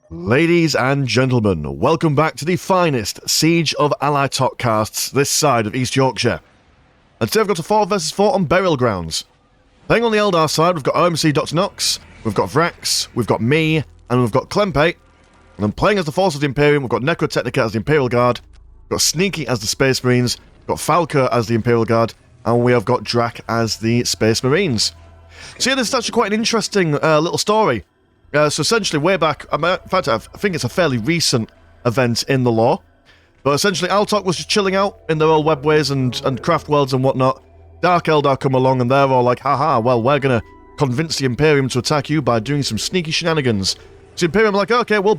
Ladies and gentlemen, welcome back to the finest Siege of Alaitoc casts this side of East Yorkshire. And today we've got a 4 vs 4 on Burial Grounds. Playing on the Eldar side, we've got OMC Dr. Nox, we've got Vrax, we've got me, and we've got Klempe. And then playing as the Force of the Imperium, we've got Necrotechnica as the Imperial Guard, we've got Sneaky as the Space Marines, we've got Falker as the Imperial Guard, and we have got Drak as the Space Marines. So yeah, this is actually quite an interesting little story. So essentially, way back, in fact, I think it's a fairly recent event in the lore, but essentially Alaitoc was just chilling out in their old webways and craft worlds and whatnot. Dark Eldar come along and they're all like, haha, well, we're gonna convince the Imperium to attack you by doing some sneaky shenanigans. So the Imperium are like, okay, we'll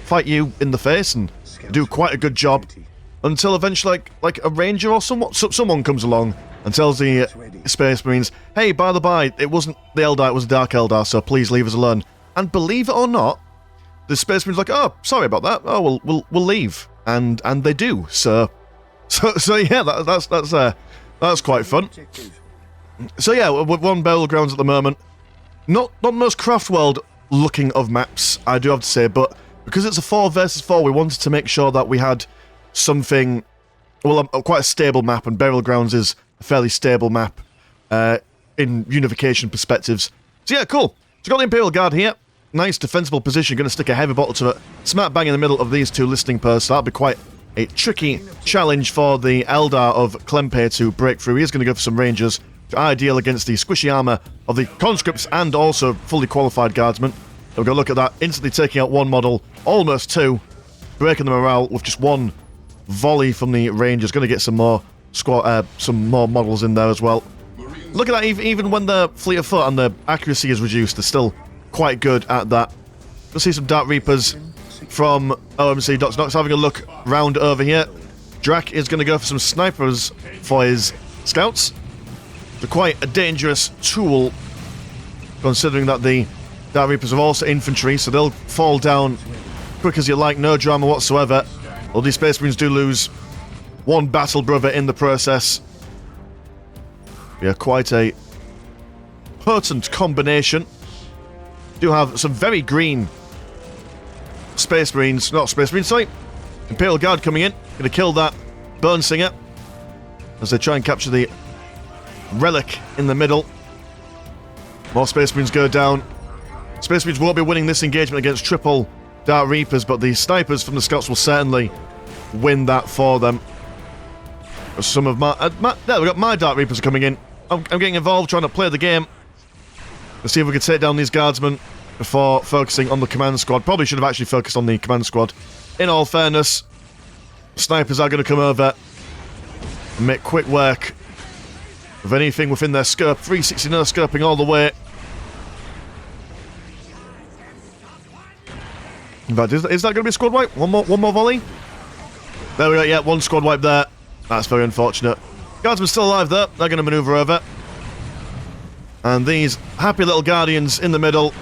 fight you in the face and do quite a good job, until eventually, like a ranger or someone comes along and tells the Space Marines, hey, by the by, it wasn't the Eldar, it was Dark Eldar, so please leave us alone. And believe it or not, the Space Marines are like, oh, sorry about that. Oh, we'll leave, and they do. So yeah, that's quite fun. So yeah, we're on Burial Grounds at the moment. Not the most craft world looking of maps, I do have to say, but because it's a 4 vs 4, we wanted to make sure that we had something, well, quite a stable map, and Burial Grounds is a fairly stable map in Unification perspectives. So yeah, cool. So we've got the Imperial Guard here. Nice defensible position. Going to stick a heavy bottle to it. Smack bang in the middle of these two listening posts. That'll be quite a tricky challenge for the Eldar of Klempe to break through. He is going to go for some Rangers. Ideal against the squishy armour of the conscripts and also fully qualified guardsmen. We're going to look at that. Instantly taking out one model. Almost two. Breaking the morale with just one volley from the Rangers. Going to get some more models in there as well. Look at that, even when the fleet of foot and the accuracy is reduced, they're still quite good at that. We'll see some Dark Reapers from OMC Dr. Nox having a look round over here. Drak is going to go for some snipers for his scouts. They're quite a dangerous tool, considering that the Dark Reapers are also infantry, so they'll fall down quick as you like, no drama whatsoever. All these Space Marines do lose one battle brother in the process. Yeah, quite a potent combination. Do have some very green Space Marines, not Space Marines, sorry. Imperial Guard coming in, going to kill that Bone Singer as they try and capture the relic in the middle. More Space Marines go down. Space Marines won't be winning this engagement against triple Dark Reapers, but the snipers from the scouts will certainly win that for them. Some of my there we got my Dark Reapers are coming in. I'm getting involved trying to play the game. Let's see if we can take down these guardsmen before focusing on the command squad. Probably should have actually focused on the command squad. In all fairness, snipers are going to come over and make quick work of anything within their scope. 360 no scoping all the way. In fact, is that going to be a squad wipe? One more volley? There we go, yeah, one squad wipe there. That's very unfortunate. Guardsmen still alive though. They're going to manoeuvre over. And these happy little Guardians in the middle.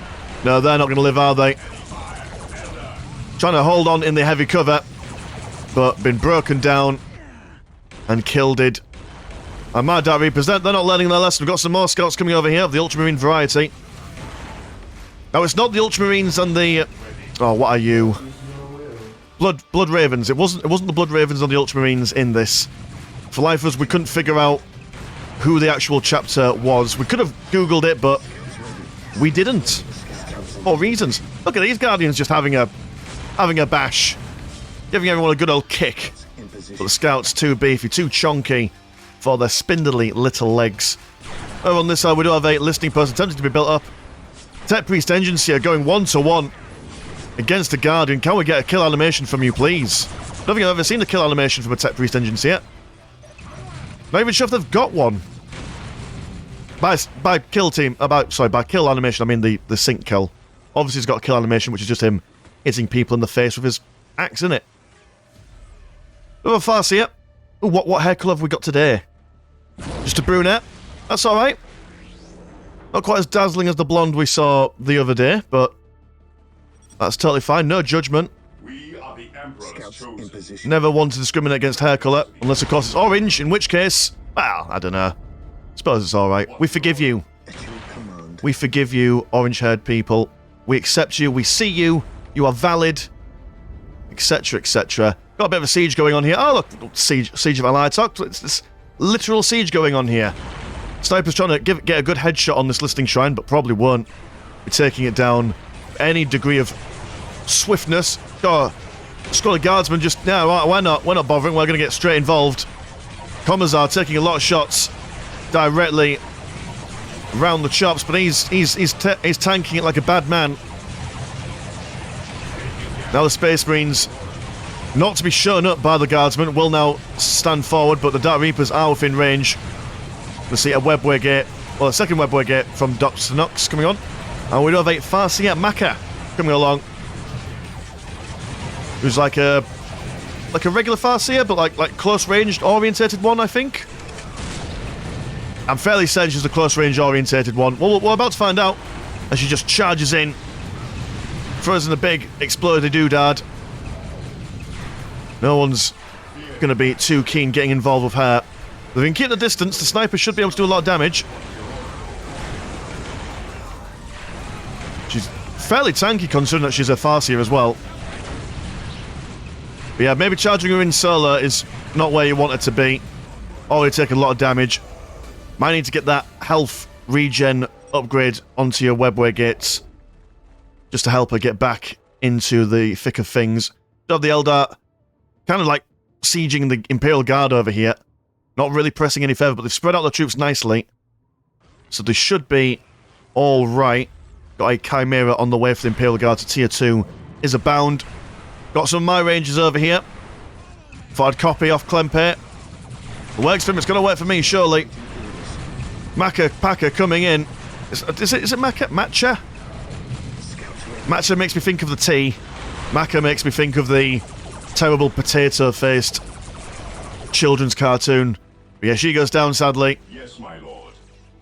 No, they're not going to live, are they? Trying to hold on in the heavy cover, but been broken down and killed. And my Dark Reapers, they're not learning their lesson. We've got some more scouts coming over here of the Ultramarine variety. Now, it's not the Ultramarines and the... Oh, what are you? Blood Ravens. It wasn't the Blood Ravens and the Ultramarines in this. For life of us, we couldn't figure out who the actual chapter was. We could have Googled it, but we didn't. For reasons. Look at these Guardians just having a bash. Giving everyone a good old kick. But the scouts too beefy, too chonky for their spindly little legs. Over on this side, we do have a listening post attempting to be built up. Tech Priest Engines here going 1-to-1 against a Guardian. Can we get a kill animation from you, please? I don't think I've ever seen a kill animation from a Tech Priest Engines yet. Not even sure if they've got one. By kill animation, I mean the sync kill. Obviously he's got a kill animation, which is just him hitting people in the face with his axe, isn't it? Over Farsi here. Ooh, what hair colour have we got today? Just a brunette. That's alright. Not quite as dazzling as the blonde we saw the other day, but that's totally fine. No judgment. Never want to discriminate against hair colour, unless of course it's orange, in which case, well, I don't know. Suppose it's alright. We forgive you. We forgive you, orange-haired people. We accept you, we see you, You are valid. Etc, etc. Got a bit of a siege going on here. Oh, look. Siege of Alaitoc. It's this literal siege going on here. Sniper's trying to get a good headshot on this listing shrine, but probably won't be taking it down any degree of swiftness. Oh, squad of guardsmen just... No, why not? We're not bothering. We're going to get straight involved. Commissar taking a lot of shots directly around the chops, but he's tanking it like a bad man. Now the Space Marines, not to be shown up by the guardsmen, will now stand forward, but the Dark Reapers are within range. We'll see a webway gate, well, a second webway gate from Dr. Nox coming on. And we do have a Farseer Maka coming along, who's like a regular Farseer, but like close-ranged orientated one, I think. I'm fairly certain she's a close-range orientated one. Well, we're about to find out as she just charges in, throws in a big exploded doodad. No one's going to be too keen getting involved with her. If we can keep the distance, the sniper should be able to do a lot of damage. She's fairly tanky considering that she's a Farseer as well. But yeah, maybe charging her in solo is not where you want it to be. Already taking a lot of damage. Might need to get that health regen upgrade onto your webway gates, just to help her get back into the thick of things. You have the Eldar kind of like sieging the Imperial Guard over here. Not really pressing any further, but they've spread out the troops nicely. So they should be alright. Got a Chimera on the way for the Imperial Guard to tier 2. Is abound. Got some of my rangers over here. Thought I'd copy off Klempe. It works for him, it's going to work for me, surely. Maka Paka coming in. Is it Maka? Matcha? Matcha makes me think of the tea. Maka makes me think of the terrible potato-faced children's cartoon. But yeah, she goes down, sadly. Yes, my lord.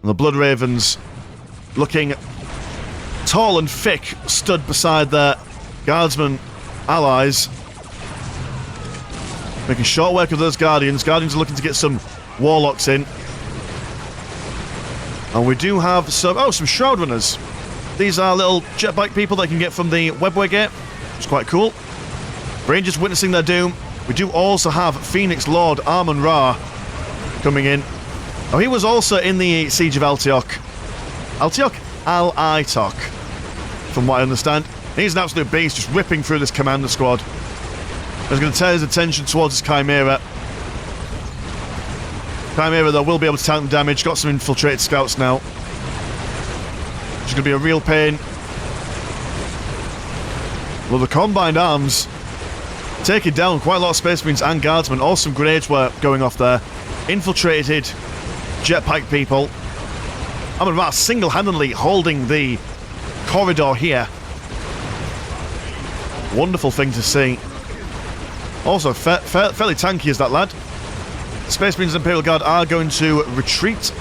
And the Blood Ravens, looking tall and thick, stood beside their guardsmen allies. Making short work of those Guardians. Guardians are looking to get some Warlocks in. And we do have some Shroud Runners. These are little jet bike people that you can get from the webway gate, which is quite cool. Rangers witnessing their doom. We do also have Phoenix Lord Amon Ra coming in. Oh, he was also in the Siege of Alaitoc. Alaitoc, from what I understand. He's an absolute beast, just ripping through this commander squad. He's going to turn his attention towards his Chimera. Chimera, though, will be able to tank the damage. Got some infiltrated scouts now. Which is going to be a real pain. Well, the combined arms taking down quite a lot of Space Marines and Guardsmen. Awesome grenades were going off there. Infiltrated jetpack people. Amon Ra single-handedly holding the corridor here. Wonderful thing to see. Also, fairly tanky is that lad. Space Marines and Imperial Guard are going to retreat.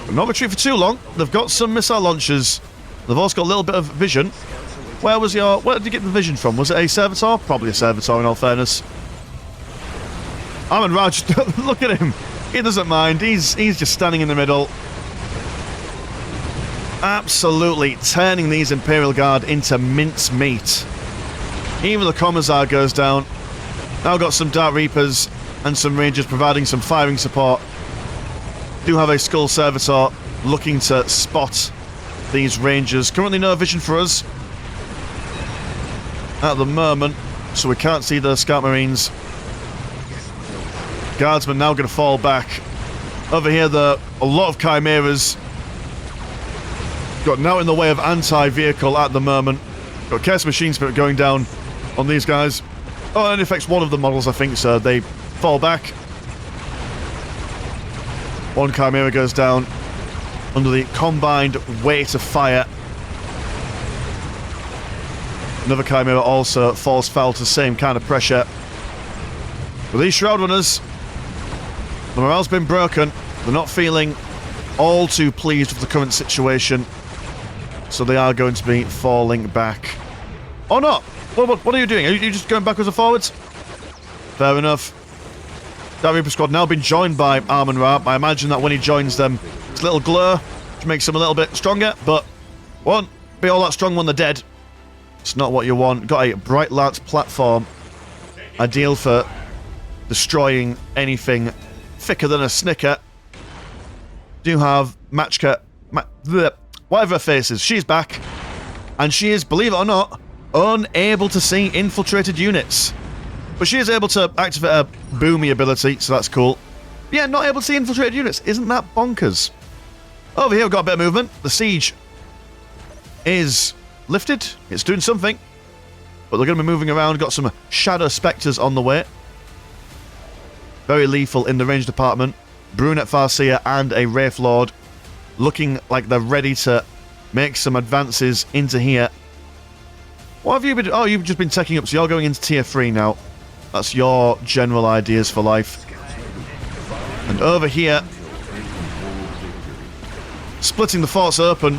But not retreat for too long. They've got some missile launchers. They've also got a little bit of vision. Where did you get the vision from? Was it a Servitor? Probably a Servitor in all fairness. Amon Ra, look at him. He doesn't mind. He's just standing in the middle. Absolutely turning these Imperial Guard into mincemeat. Even the Commissar goes down. Now got some Dark Reapers and some Rangers providing some firing support. Do have a Skull Servitor looking to spot these Rangers. Currently no vision for us at the moment, so we can't see the Scout Marines. Guardsmen now going to fall back. Over here, a lot of Chimeras. Got now in the way of anti-vehicle at the moment. Got Chaos Machine Spirit going down on these guys. Oh, it affects one of the models, I think, so they fall back. One Chimera goes down under the combined weight of fire. Another Chimera also falls foul to the same kind of pressure. With these Shroud Runners, the morale's been broken. They're not feeling all too pleased with the current situation. So they are going to be falling back. Or not! What are you doing? Are you just going backwards and forwards? Fair enough. That Reaper squad now been joined by Amon Ra. I imagine that when he joins them, it's a little glow, which makes them a little bit stronger. But 1, be all that strong when they're dead. It's not what you want. Got a Bright Lance platform. Ideal for destroying anything thicker than a snicker. Do have Machka, whatever her face is. She's back. And she is, believe it or not, unable to see infiltrated units. But she is able to activate her boomy ability, so that's cool. Yeah, not able to see infiltrated units. Isn't that bonkers? Over here we've got a bit of movement. The siege is lifted. It's doing something. But they're going to be moving around. Got some Shadow Spectres on the way. Very lethal in the range department. Brunette Farseer and a Wraith Lord. Looking like they're ready to make some advances into here. What have you been... Oh, you've just been taking up, so you're going into tier 3 now. That's your general ideas for life. And over here, splitting the force open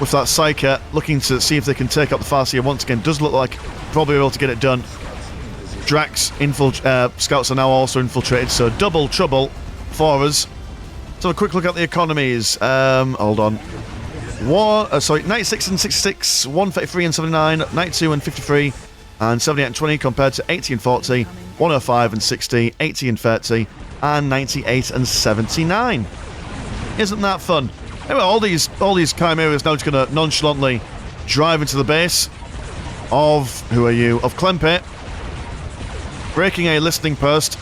with that Psyker, looking to see if they can take up the Farseer once again. Does look like probably able to get it done. Drax scouts are now also infiltrated, so double trouble for us. Let's have a quick look at the economies. Hold on. 96 and 66, 133 and 79, 92 and 53, and 78 and 20 compared to 80 and 40, 105 and 60, 80 and 30, and 98 and 79. Isn't that fun? Anyway, all these chimeras now just going to nonchalantly drive into the base of, who are you, of Klempe, breaking a listening post.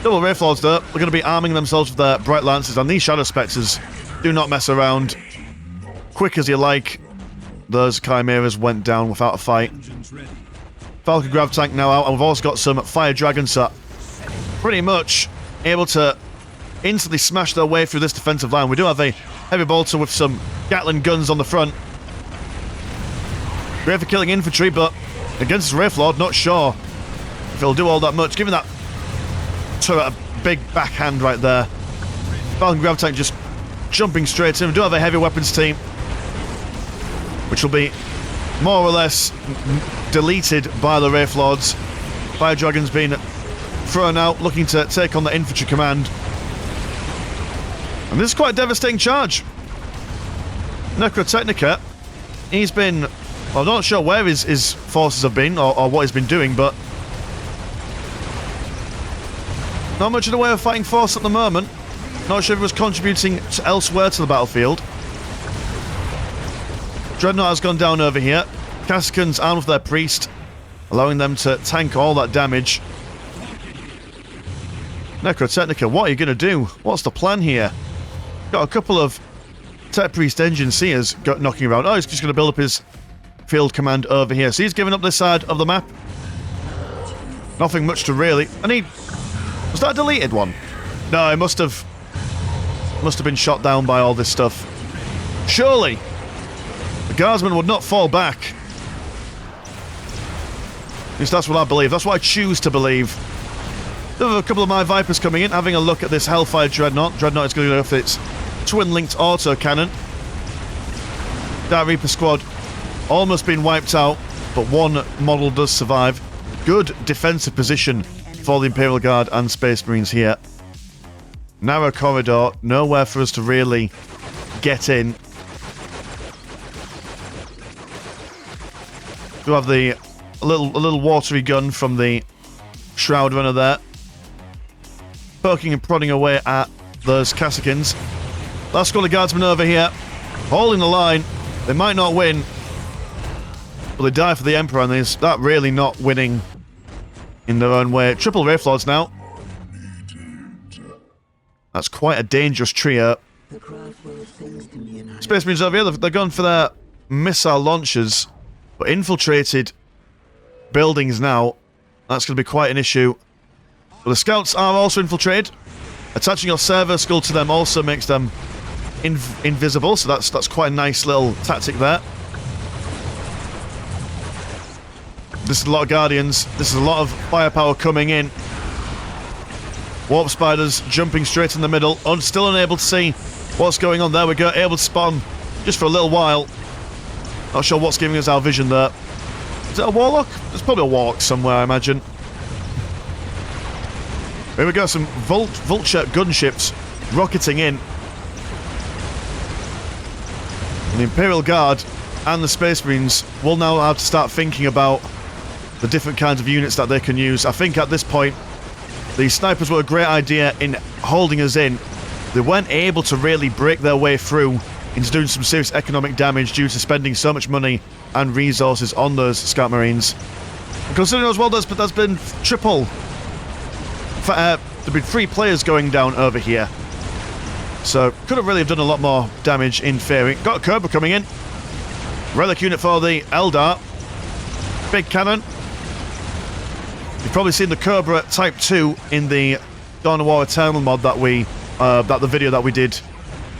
Double Wraith Lords there. They're going to be arming themselves with their Bright Lances, and these Shadow Spectres do not mess around. Quick as you like, those chimeras went down without a fight. Falcon Grav Tank now out, and we've also got some Fire Dragons that pretty much able to instantly smash their way through this defensive line. We do have a heavy bolter with some Gatling guns on the front. Great for killing infantry, but against this Wraith Lord, not sure if it'll do all that much. Giving that turret a big backhand right there. Falcon Grav Tank just jumping straight in. We do have a heavy weapons team, which will be more or less deleted by the Wraith Lords. Fire Dragons being thrown out, looking to take on the infantry command. And this is quite a devastating charge. Necrotechnica, he's been... Well, I'm not sure where his forces have been, or what he's been doing, but... Not much in the way of fighting force at the moment. Not sure if he was contributing elsewhere to the battlefield. Dreadnought has gone down over here. Cassicans armed with their priest, allowing them to tank all that damage. Necrotechnica, what are you going to do? What's the plan here? Got a couple of Tech Priest Engine Seers knocking around. Oh, he's just going to build up his field command over here. So he's giving up this side of the map. Nothing much to really... And he... Was that a deleted one? No, it must have been shot down by all this stuff. Surely the Guardsmen would not fall back. At least that's what I believe. That's what I choose to believe. There are a couple of my Vipers coming in, having a look at this Hellfire Dreadnought. Dreadnought is going to go with its twin-linked autocannon. Dark Reaper squad almost been wiped out, but one model does survive. Good defensive position for the Imperial Guard and Space Marines here. Narrow corridor, nowhere for us to really get in. We have a little watery gun from the Shroud Runner there, poking and prodding away at those Cassicans. Last squad of Guardsmen over here, holding the line. They might not win, but they die for the Emperor, and there's that really not winning in their own way. Triple Wraith Lords now. That's quite a dangerous trio. Space Marines over here, they're going for their missile launchers, but infiltrated buildings now. That's going to be quite an issue. But the scouts are also infiltrated. Attaching your server skull to them also makes them invisible, so that's quite a nice little tactic there. This is a lot of Guardians. This is a lot of firepower coming in. Warp Spiders jumping straight in the middle. Still unable to see what's going on. There we go. Able to spawn just for a little while. Not sure what's giving us our vision there. Is it a Warlock? There's probably a Warlock somewhere, I imagine. Here we go. Some Vulture gunships rocketing in. And the Imperial Guard and the Space Marines will now have to start thinking about the different kinds of units that they can use. I think at this point, the snipers were a great idea in holding us in. They weren't able to really break their way through into doing some serious economic damage due to spending so much money and resources on those Scout Marines. And considering as well there's been triple... there've been 3 players going down over here. So, could have really have done a lot more damage in theory. Got a Cobra coming in. Relic unit for the Eldar. Big cannon. You've probably seen the Cobra Type 2 in the Dawn of War Eternal mod that the video that we did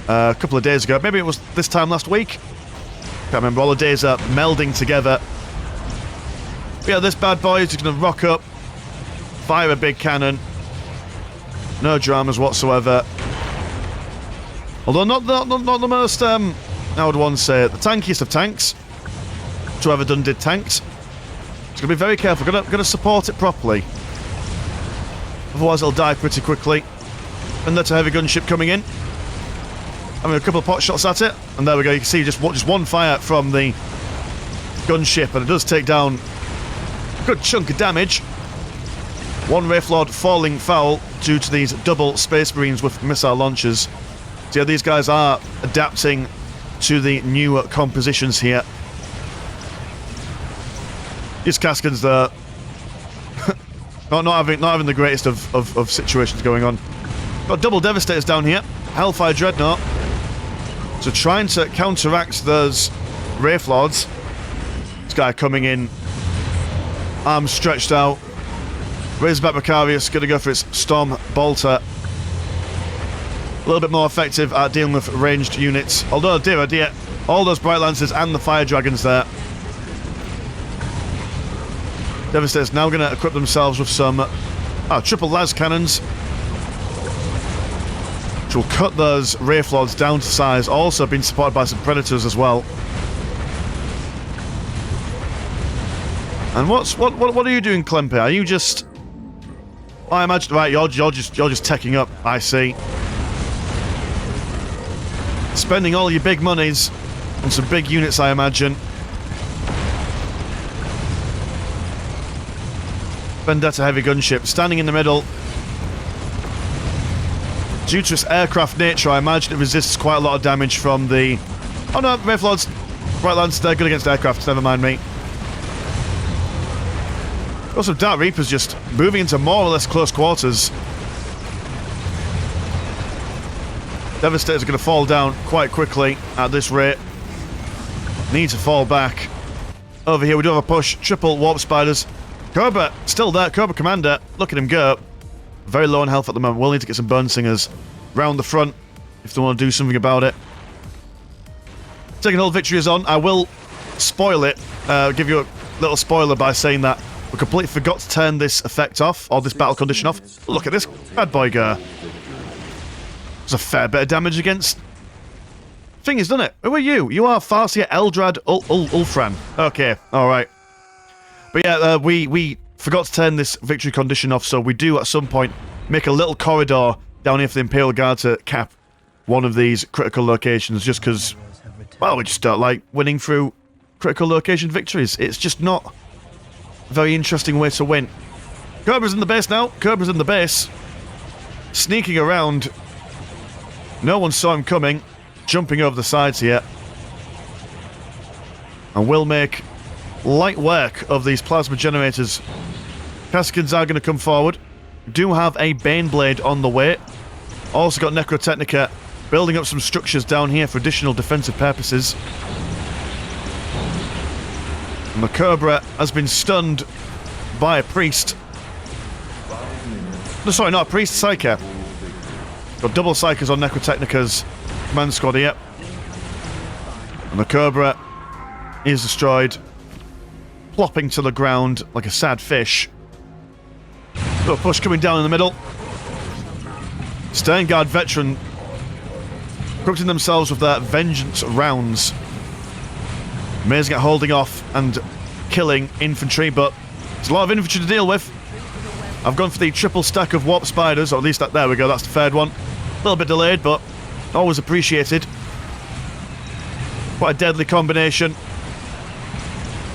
a couple of days ago. Maybe it was this time last week. Can't remember. All the days are melding together. But yeah, this bad boy is just going to rock up, fire a big cannon. No dramas whatsoever. Although not the most, how would one say it, the tankiest of tanks. To ever done did tanks. It's going to be very careful. Going to support it properly. Otherwise it'll die pretty quickly. And that's a heavy gunship coming in. Having a couple of pot shots at it. And there we go. You can see just one fire from the gunship. And it does take down a good chunk of damage. One Wraith Lord falling foul due to these double Space Marines with missile launchers. So yeah, these guys are adapting to the new compositions here. These Kaskans there, not having the greatest of situations going on. Got double Devastators down here. Hellfire Dreadnought. So trying to counteract those Wraith Lords. This guy coming in, arms stretched out. Razorback Macarius going to go for its Storm Bolter. A little bit more effective at dealing with ranged units. Although, dear oh dear, all those Bright Lancers and the Fire Dragons there. Devastators now going to equip themselves with some triple las cannons, which will cut those Wraith Lords down to size. Also being supported by some Predators as well. And what are you doing, Klempe? Are you just... I imagine, right, you're just teching up, I see. Spending all your big monies on some big units, I imagine. Vendetta heavy gunship standing in the middle. Due to its aircraft nature, I imagine it resists quite a lot of damage from the... Oh no, Wraith Lords, Bright Lance, they're good against aircraft, never mind me. Also, Dark Reapers just moving into more or less close quarters. Devastators are going to fall down quite quickly at this rate. Need to fall back. Over here we do have a push. Triple Warp Spiders. Cobra, still there. Cobra Commander. Look at him go. Very low on health at the moment. We'll need to get some Burn Singers round the front if they want to do something about it. Second Hold Victory is on. I will spoil it. Give you a little spoiler by saying that we completely forgot to turn this effect off, or this battle condition off. Look at this bad boy go. There's a fair bit of damage against... Thing is, doesn't it? Who are you? You are Farsia Eldrad Ulfran. Okay, alright. But yeah, we forgot to turn this victory condition off, so we do at some point make a little corridor down here for the Imperial Guard to cap one of these critical locations, just because, well, we just don't like winning through critical location victories. It's just not a very interesting way to win. Cobra's in the base now. Cobra's in the base. Sneaking around. No one saw him coming. Jumping over the sides here. And will make light work of these plasma generators. Kaskins are going to come forward. Do have a Baneblade on the way. Also got Necrotechnica building up some structures down here for additional defensive purposes. And the Cobra has been stunned by a priest. No, sorry, not a priest, Psyker. Got double Psychers on Necrotechnica's command squad here. And the Cobra is destroyed, plopping to the ground like a sad fish. Little push coming down in the middle. Sternguard veteran equipping themselves with their vengeance rounds. Amazing at holding off and killing infantry, but there's a lot of infantry to deal with. I've gone for the triple stack of Warp Spiders, or at least there we go, that's the third one. A little bit delayed, but always appreciated. Quite a deadly combination.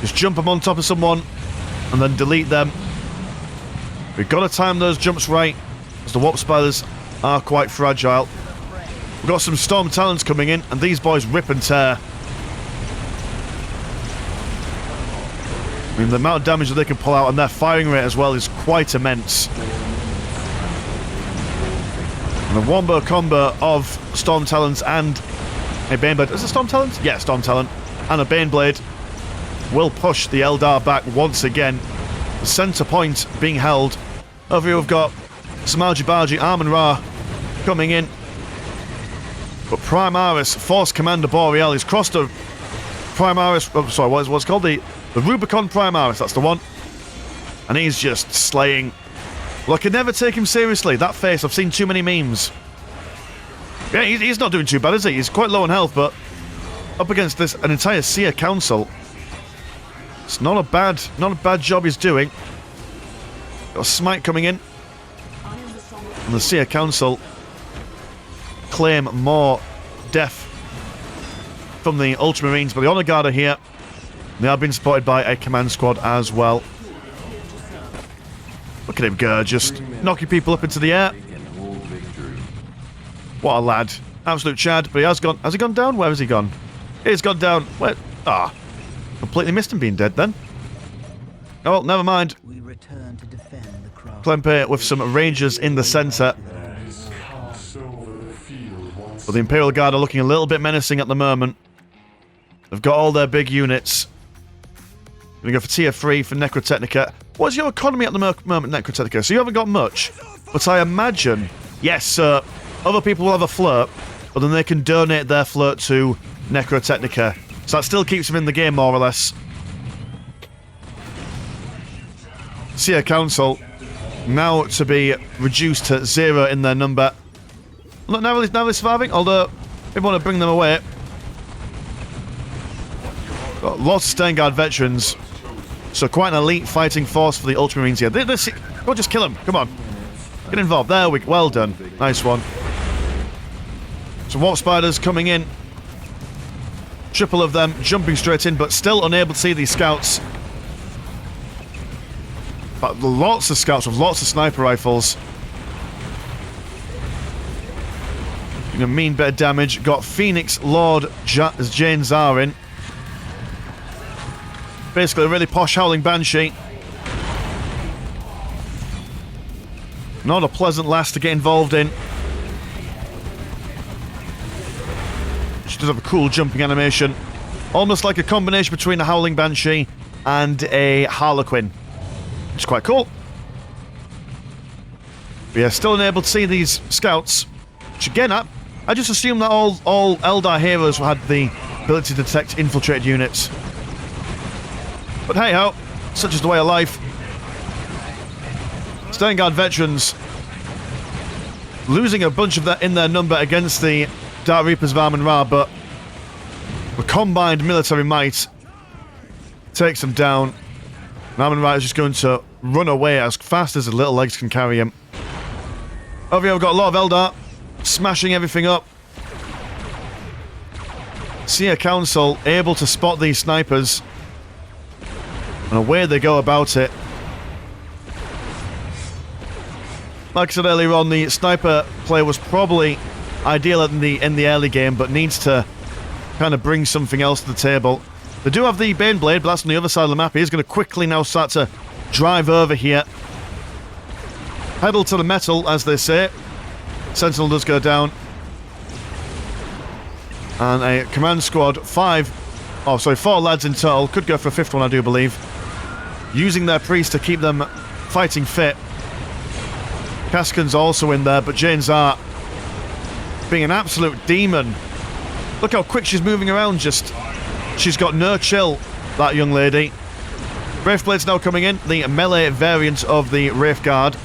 Just jump them on top of someone and then delete them. We've got to time those jumps right, as the warp spiders are quite fragile. We've got some storm talons coming in, and these boys rip and tear. I mean, the amount of damage that they can pull out and their firing rate as well is quite immense. And a wombo combo of storm talons and a baneblade. Is it storm talons? Yeah, storm talon. And a baneblade will push the Eldar back once again. The centre point being held. Over here we've got some Argy-Bargy, Amon-Ra coming in. But Primaris, Force Commander Borealis, crossed a Primaris, oh, sorry, what's called? The Rubicon Primaris, that's the one. And he's just slaying. Well, I can never take him seriously. That face, I've seen too many memes. Yeah, he's not doing too bad, is he? He's quite low on health, but up against an entire Seer Council, it's not a bad job he's doing. Got a smite coming in. And the Seer Council claim more death from the Ultramarines, but the Honor Guard are here. They are being supported by a command squad as well. Look at him go, just knocking people up into the air. What a lad. Absolute Chad, but he has gone. Has he gone down? Where has he gone? He's gone down. Where? Ah. Completely missed him being dead then. Oh, well, never mind. We return to defend the craft. Klempe with some Rangers in the centre. But the Imperial Guard are looking a little bit menacing at the moment. They've got all their big units. Gonna go for tier 3 for Necrotechnica. What's your economy at the moment, Necrotechnica? So you haven't got much, but I imagine, yes, other people will have a flirt, but then they can donate their flirt to Necrotechnica. So that still keeps them in the game, more or less. Seer Council, now to be reduced to 0 in their number. Look, now they're surviving, although we want to bring them away. Got lots of Stengard veterans, so quite an elite fighting force for the Ultramarines here. Go just kill them, come on. Get involved, there we go, well done. Nice one. Some warp spiders coming in. Triple of them jumping straight in, but still unable to see these scouts. But lots of scouts with lots of sniper rifles. Doing a mean bit of damage. Got Phoenix Lord Jane Zarin. Basically a really posh Howling Banshee. Not a pleasant lass to get involved in. She does have a cool jumping animation. Almost like a combination between a Howling Banshee and a Harlequin. Which is quite cool. But yeah, still unable to see these scouts. Which again, I just assume that all Eldar heroes had the ability to detect infiltrated units. But hey ho, such is the way of life. Stengard veterans losing a bunch of that in their number against the Dark Reapers of Amon-Ra, but the combined military might takes them down. And Amon-Ra is just going to run away as fast as his little legs can carry him. Over here we've got a lot of Eldar smashing everything up. Seer Council able to spot these snipers. And away they go about it. Like I said earlier on, the sniper play was probably ideal in the early game, but needs to kind of bring something else to the table. They do have the Baneblade, but that's on the other side of the map. He's going to quickly now start to drive over here. Pedal to the metal, as they say. Sentinel does go down. And a command squad, 4 lads in total. Could go for a 5th one, I do believe. Using their priest to keep them fighting fit. Kaskan's also in there, but Jane Zar being an absolute demon. Look how quick she's moving around, just... She's got no chill, that young lady. Wraithblade's now coming in, the melee variant of the Wraith Guard.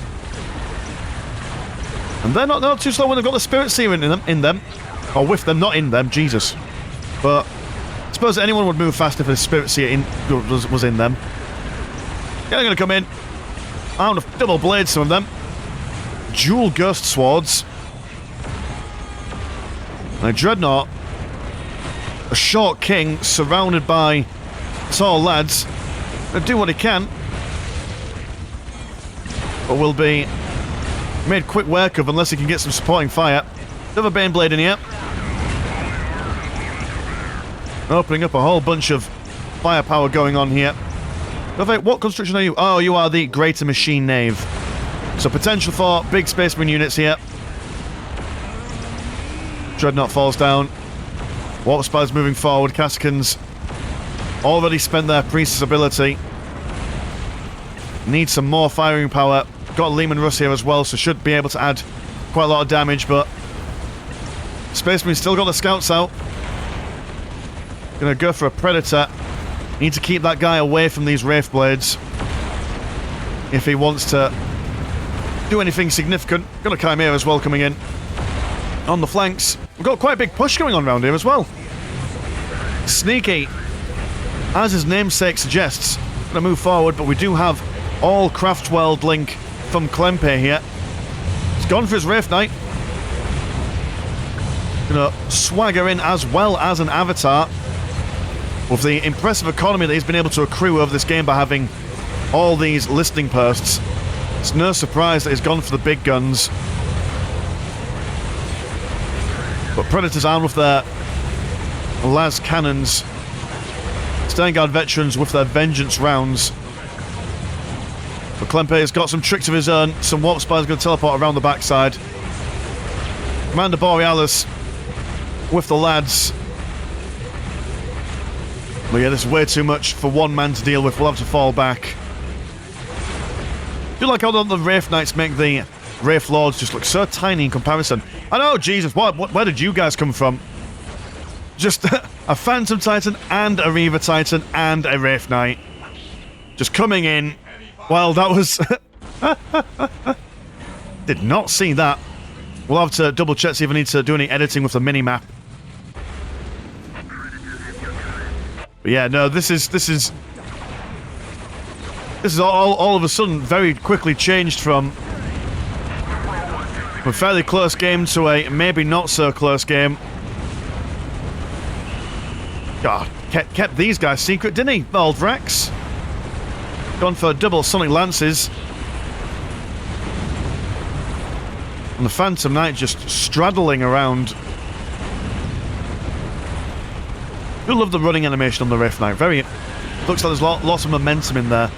And they're not too slow when they've got the Spirit Seer in them. Or with them, not in them, Jesus. But I suppose anyone would move fast if a Spirit Seer was in them. Yeah, they're going to come in. Armed with double blades, some of them. Dual Ghost Swords. And a Dreadnought. A Short King surrounded by tall lad's going to do what he can, but will be made quick work of unless he can get some supporting fire. Another Baneblade in here. Opening up a whole bunch of firepower going on here. What construction are you? Oh, you are the Greater Machine Nave. So potential for big Space Marine units here. Dreadnought falls down. Warp Spies moving forward. Cascans already spent their Priestess ability. Need some more firing power. Got Lehman Russ here as well, so should be able to add quite a lot of damage, but Space Marine still got the scouts out. Gonna go for a Predator. Need to keep that guy away from these Wraith Blades if he wants to do anything significant. Got a Chimera as well coming in. On the flanks, we've got quite a big push going on around here as well. Sneaky, as his namesake suggests. Gonna move forward, but we do have all Craftworld link from Klempe here. He's gone for his Wraith Knight. Gonna swagger in as well as an Avatar. With the impressive economy that he's been able to accrue over this game by having all these listening posts, it's no surprise that he's gone for the big guns. But Predators armed with their las cannons. Steingard veterans with their vengeance rounds. But Klempe has got some tricks of his own. Some Warp Spies going to teleport around the backside. Commander Borealis with the lads. But yeah, this is way too much for one man to deal with. We'll have to fall back. I do like how the Wraith Knights make the Wraith Lords just look so tiny in comparison. I know, Jesus, where did you guys come from? Just a Phantom Titan and a Reaver Titan and a Wraith Knight. Just coming in. Well, that was... Did not see that. We'll have to double check, see if I need to do any editing with the mini-map. But yeah, no, this is all of a sudden very quickly changed from a fairly close game to a maybe not so close game. God, kept these guys secret, didn't he, old Rex? Gone for double Sonic Lances. And the Phantom Knight just straddling around. I love the running animation on the Wraith Knight. Looks like there's lots of momentum in there.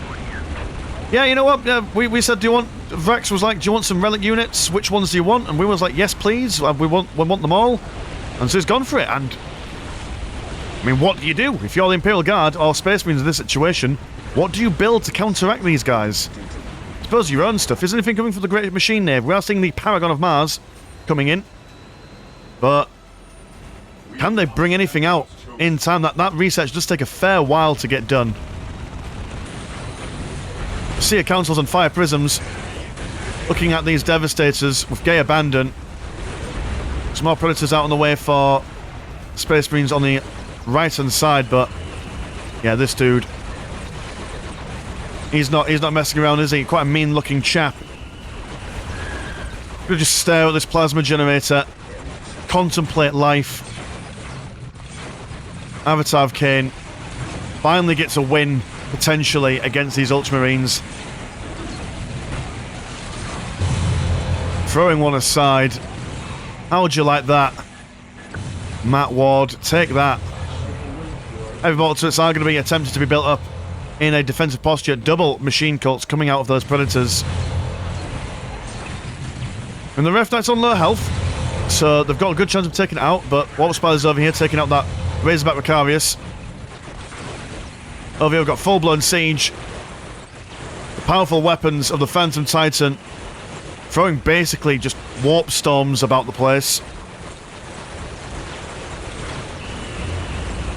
Yeah, you know what? We said, do you want... Rex was like, do you want some relic units? Which ones do you want? And we was like, yes, please. We want them all. And so he's gone for it. And I mean, what do you do? If you're the Imperial Guard or Space Marines in this situation, what do you build to counteract these guys? I suppose your own stuff. Is anything coming from the Great Machine Nave? We are seeing the Paragon of Mars coming in. But can they bring anything out in time? That research does take a fair while to get done. Seer Councils and Fire Prisms looking at these Devastators with gay abandon. Some more Predators out on the way for Space Marines on the right hand side, but yeah, this dude, he's not messing around, is he? Quite a mean looking chap. Gonna just stare at this plasma generator, contemplate life. Avatar of Kane finally gets a win potentially against these Ultramarines. Throwing one aside. How would you like that? Matt Ward, take that. Heavy mortar turrets are going to be attempted to be built up in a defensive posture. Double machine cults coming out of those Predators. And the Wraith Knight's on low health, so they've got a good chance of taking it out, but Warp Spider's over here taking out that Razorback Macarius. Over here we've got full-blown siege. The powerful weapons of the Phantom Titan throwing basically just warp storms about the place.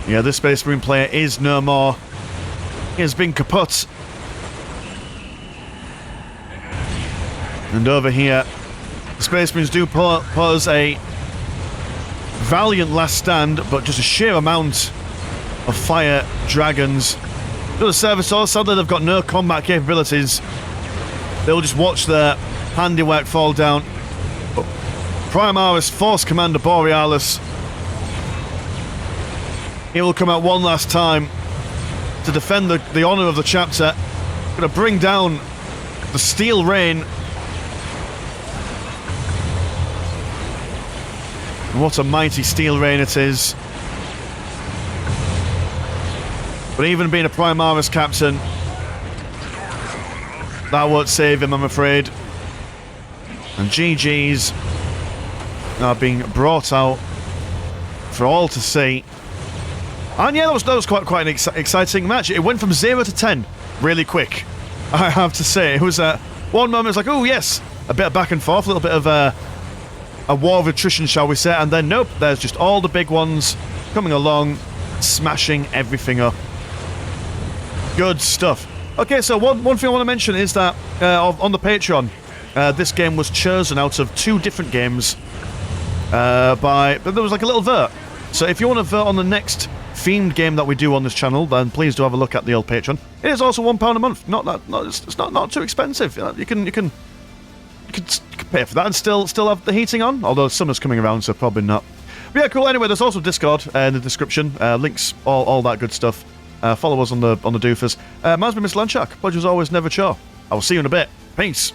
Yeah, this Space Marine player is no more. He has been kaput. And over here, the Space Marines do pose a valiant last stand, but just a sheer amount of fire dragons. The Servitors, sadly they've got no combat capabilities. They'll just watch their handiwork fall down. But Primaris Force Commander Borealis, he will come out one last time to defend the honour of the chapter. Gonna bring down the steel rain. What a mighty steel rain it is. But even being a Primaris captain, that won't save him, I'm afraid. And GG's are being brought out for all to see. And yeah, that was quite an exciting match. It went from 0 to 10 really quick, I have to say. It was one moment it's like, oh yes, a bit of back and forth, a little bit of a war of attrition, shall we say, and then nope, there's just all the big ones coming along, smashing everything up. Good stuff. Okay, so one thing I want to mention is that on the Patreon, this game was chosen out of 2 different games but there was like a little vote. So if you want to vote on the next themed game that we do on this channel, then please do have a look at the old Patreon. It is also £1 a month. It's not too expensive. You can pay for that and still have the heating on. Although summer's coming around, so probably not. But yeah, cool. Anyway, there's also Discord in the description. Links, all that good stuff. Follow us on the doofers. Mine's been Mr. Landshark. Pleasure as always, never chore. I will see you in a bit. Peace.